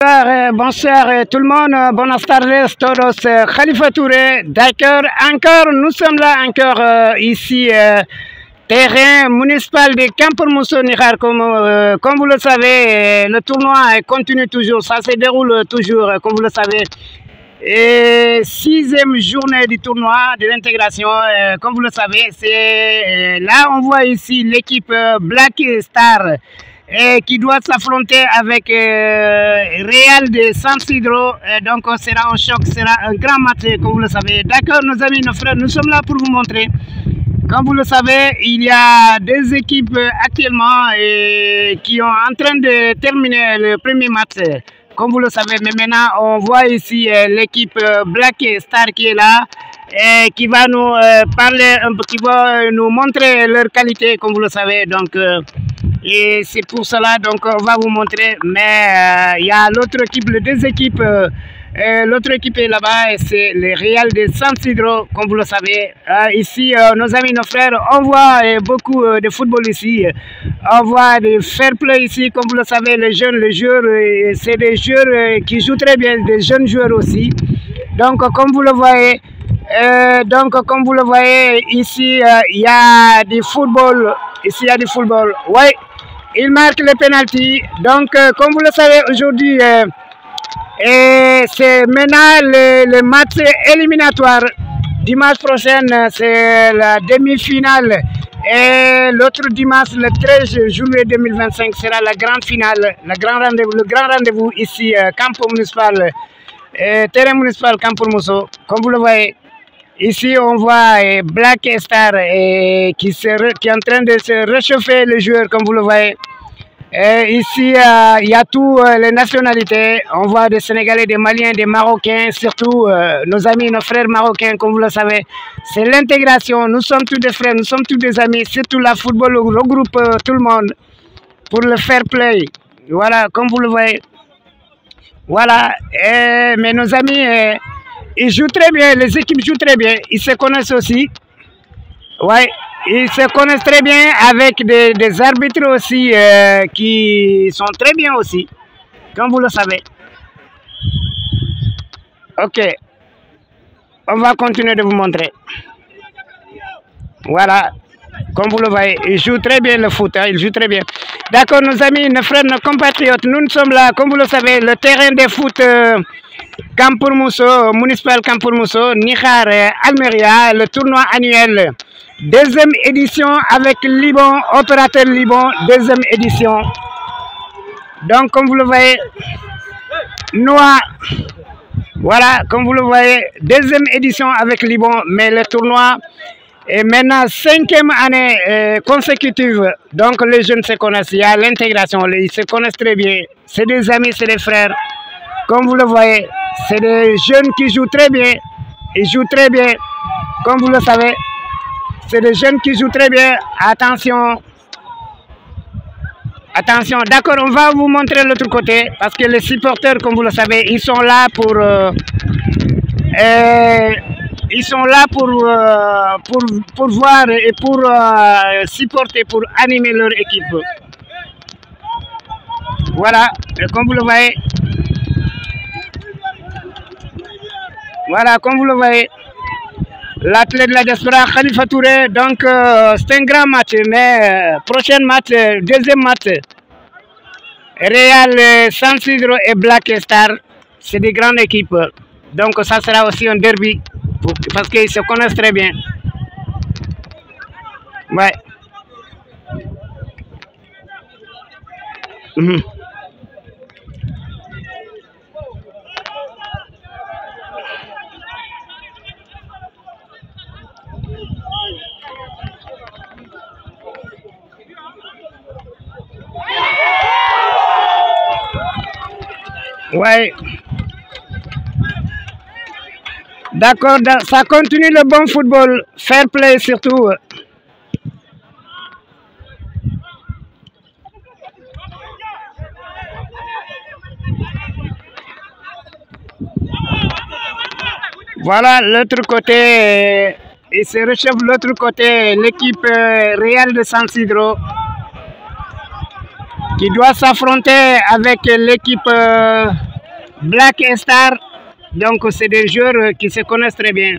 Bonsoir tout le monde, buenas tardes todos, Khalifa Touré, d'accord, encore, nous sommes là encore ici, terrain municipal de Campormoso Nikhar, comme vous le savez, le tournoi continue toujours, ça se déroule toujours, comme vous le savez. Et 6e journée du tournoi de l'intégration, comme vous le savez, c'est là on voit ici l'équipe Black Star qui doit s'affronter avec Real de San Isidro. Donc sera un choc, sera un grand match, comme vous le savez. D'accord, nos amis, nos frères, nous sommes là pour vous montrer. Comme vous le savez, il y a deux équipes actuellement qui sont en train de terminer le premier match. Comme vous le savez, mais maintenant on voit ici l'équipe Black Star qui est là et qui va nous parler un peu, qui va nous montrer leur qualité, comme vous le savez. Donc, et c'est pour cela donc on va vous montrer. Mais il y a l'autre équipe, les deux équipes. L'autre équipe est là-bas et c'est le Real de San Isidro, comme vous le savez. Ici, nos amis, nos frères, on voit beaucoup de football ici. On voit des fair play ici, comme vous le savez, les jeunes, les joueurs, c'est des joueurs qui jouent très bien, des jeunes joueurs aussi. Donc, comme vous le voyez, ici, il y a du football. Ici, il y a du football. Oui, il marque le penalty. Donc, comme vous le savez, aujourd'hui, et c'est maintenant le match éliminatoire. Dimanche prochain, c'est la demi-finale. Et l'autre dimanche, le 13 juillet 2025, sera la grande finale, le grand rendez-vous ici, Campo Municipal, terrain municipal Campormoso. Comme vous le voyez, ici on voit Black Star qui est en train de se réchauffer les joueurs, comme vous le voyez. Et ici, il y a toutes les nationalités. On voit des Sénégalais, des Maliens, des Marocains, surtout nos amis, nos frères marocains, comme vous le savez. C'est l'intégration. Nous sommes tous des frères, nous sommes tous des amis. Surtout la football regroupe tout le monde pour le fair play. Voilà, comme vous le voyez. Voilà. Mais nos amis, ils jouent très bien. Les équipes jouent très bien. Ils se connaissent aussi. Ouais. Ils se connaissent très bien avec des arbitres aussi qui sont très bien aussi, comme vous le savez. Ok, on va continuer de vous montrer. Voilà, comme vous le voyez, ils jouent très bien le foot, hein, ils jouent très bien. D'accord, nos amis, nos frères, nos compatriotes, nous sommes là, comme vous le savez, le terrain de foot Campormoso, municipal Campormoso, Nikhar, Almeria, le tournoi annuel. Deuxième édition avec Liban, opérateur Liban, deuxième édition. Donc, comme vous le voyez, Noah, voilà, comme vous le voyez, deuxième édition avec Liban, mais le tournoi est maintenant 5e année consécutive. Donc, les jeunes se connaissent, il y a l'intégration, ils se connaissent très bien. C'est des amis, c'est des frères. Comme vous le voyez, c'est des jeunes qui jouent très bien, ils jouent très bien, comme vous le savez. C'est des jeunes qui jouent très bien. Attention. Attention. D'accord, on va vous montrer l'autre côté. Parce que les supporters, comme vous le savez, ils sont là pour... pour voir et pour supporter, pour animer leur équipe. Voilà, et comme vous le voyez. Voilà, comme vous le voyez. L'athlète de la diaspora Khalifa Touré, donc c'est un grand match, mais prochain match, deuxième match, Real, San Isidro et Black Star, c'est des grandes équipes, donc ça sera aussi un derby, parce qu'ils se connaissent très bien. Ouais. Ouais. D'accord, ça continue le bon football, fair play surtout. Voilà l'autre côté, il se réchauffe l'autre côté, l'équipe Real de San Isidro qui doit s'affronter avec l'équipe Black Star. Donc c'est des joueurs qui se connaissent très bien.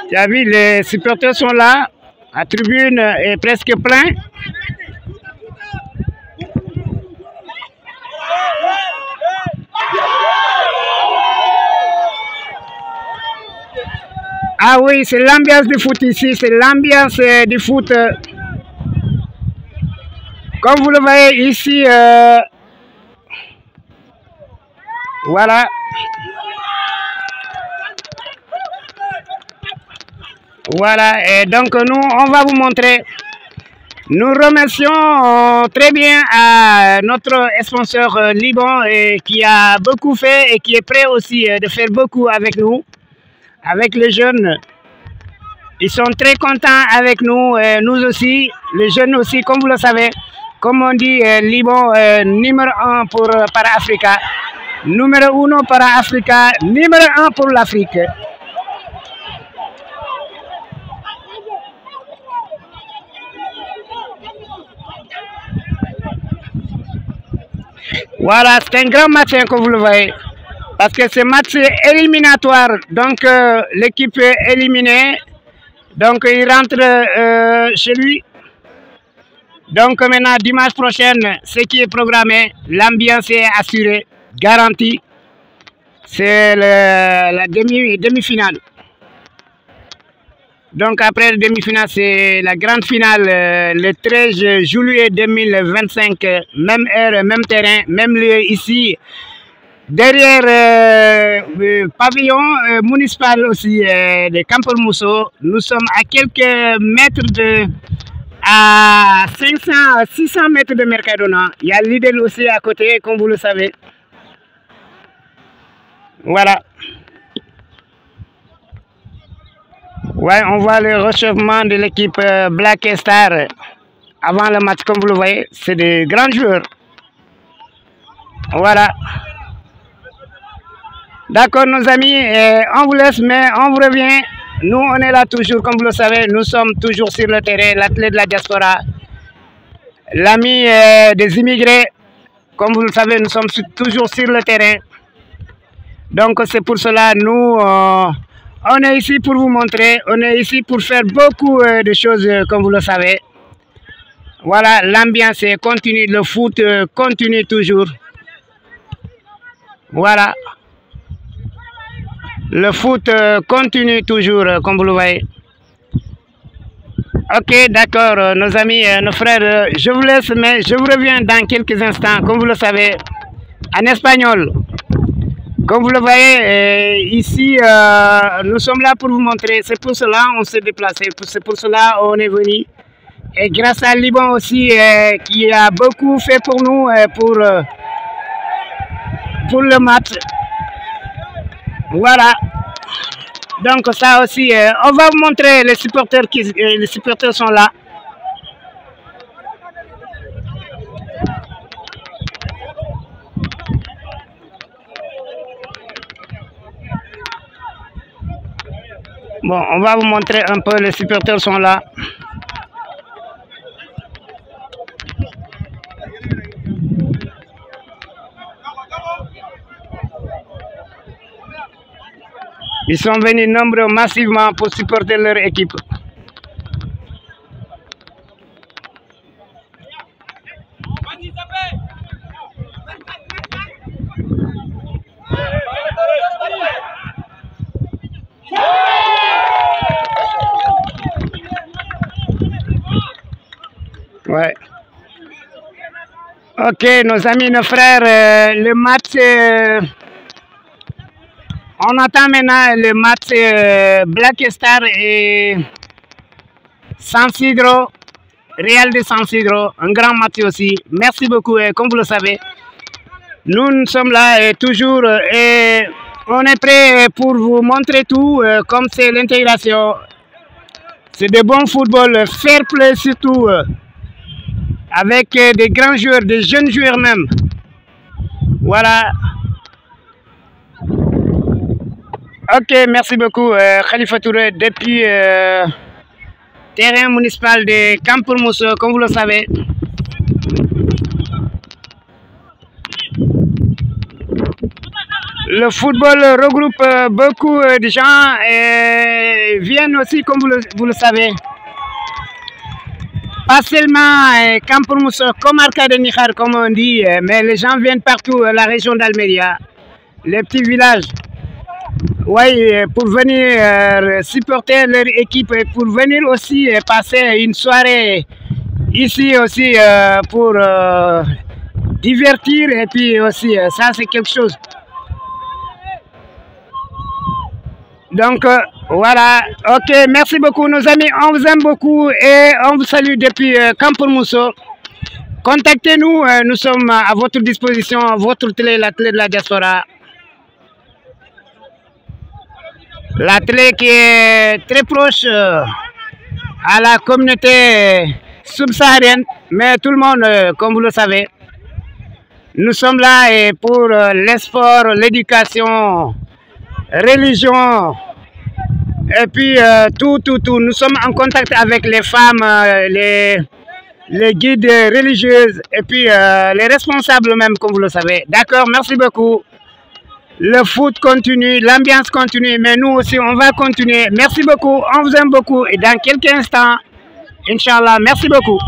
Tu as vu, les supporters sont là. La tribune est presque pleine. Ah oui, c'est l'ambiance du foot ici, c'est l'ambiance du foot. Comme vous le voyez ici, voilà. Voilà, et donc nous, on va vous montrer. Nous remercions très bien à notre sponsor Liban qui a beaucoup fait et qui est prêt aussi de faire beaucoup avec nous, avec les jeunes. Ils sont très contents avec nous, nous aussi, les jeunes aussi, comme vous le savez. Comme on dit, Liban numéro 1 pour Para-Africa, numéro 1 Para-Africa, numéro 1 pour l'Afrique. Voilà, c'est un grand match comme vous le voyez. Parce que ce match est éliminatoire. Donc l'équipe est éliminée. Donc il rentre chez lui. Donc maintenant, dimanche prochain, ce qui est programmé, l'ambiance est assurée, garantie. C'est la demi-finale. Donc après la demi-finale, c'est la grande finale le 13 juillet 2025, même heure, même terrain, même lieu ici, derrière le pavillon municipal aussi de Campormuso. Nous sommes à quelques mètres à 600 mètres de Mercadona. Il y a Lidl aussi à côté, comme vous le savez. Voilà. Ouais, on voit le réchauffement de l'équipe Black Star avant le match, comme vous le voyez. C'est des grands joueurs. Voilà. D'accord, nos amis, on vous laisse, mais on vous revient. Nous, on est là toujours, comme vous le savez. Nous sommes toujours sur le terrain, l'athlète de la diaspora, l'ami des immigrés. Comme vous le savez, nous sommes toujours sur le terrain. Donc, c'est pour cela, nous... on est ici pour vous montrer, on est ici pour faire beaucoup de choses comme vous le savez. Voilà, l'ambiance continue, le foot continue toujours. Voilà. Le foot continue toujours comme vous le voyez. Ok, d'accord, nos amis, nos frères, je vous laisse, mais je vous reviens dans quelques instants, comme vous le savez, en espagnol. Comme vous le voyez, ici, nous sommes là pour vous montrer. C'est pour cela qu'on s'est déplacé, c'est pour cela qu'on est venu. Et grâce à Liban aussi, qui a beaucoup fait pour nous, pour le match. Voilà. Donc ça aussi, on va vous montrer les supporters les supporters sont là. Bon, on va vous montrer un peu, les supporters sont là. Ils sont venus nombreux massivement pour supporter leur équipe. Ouais. Ok, nos amis, nos frères, le match... on attend maintenant le match Black Star et San Isidro, Real de San Isidro, un grand match aussi. Merci beaucoup, comme vous le savez. Nous sommes là et toujours et on est prêt pour vous montrer tout, comme c'est l'intégration. C'est de bon football, fair play surtout, avec des grands joueurs, des jeunes joueurs même. Voilà. Ok, merci beaucoup, Khalifa Touré, depuis terrain municipal de Campormuso, comme vous le savez. Le football regroupe beaucoup de gens et viennent aussi, comme vous le savez. Pas seulement Campormousso, Comarca de Nikhar, comme on dit, mais les gens viennent partout, la région d'Almeria, les petits villages. Oui, pour venir supporter leur équipe et pour venir aussi passer une soirée ici aussi pour divertir et puis aussi, ça c'est quelque chose. Donc voilà, ok, merci beaucoup nos amis, on vous aime beaucoup et on vous salue depuis Campormousso. Contactez-nous, nous sommes à votre disposition, votre télé, la télé de la diaspora. La télé qui est très proche à la communauté subsaharienne, mais tout le monde, comme vous le savez, nous sommes là et pour les sports, l'éducation, religion, et puis tout. Nous sommes en contact avec les femmes, les guides religieuses, et puis les responsables même, comme vous le savez. D'accord, merci beaucoup. Le foot continue, l'ambiance continue, mais nous aussi, on va continuer. Merci beaucoup, on vous aime beaucoup, et dans quelques instants, Inch'Allah, merci beaucoup.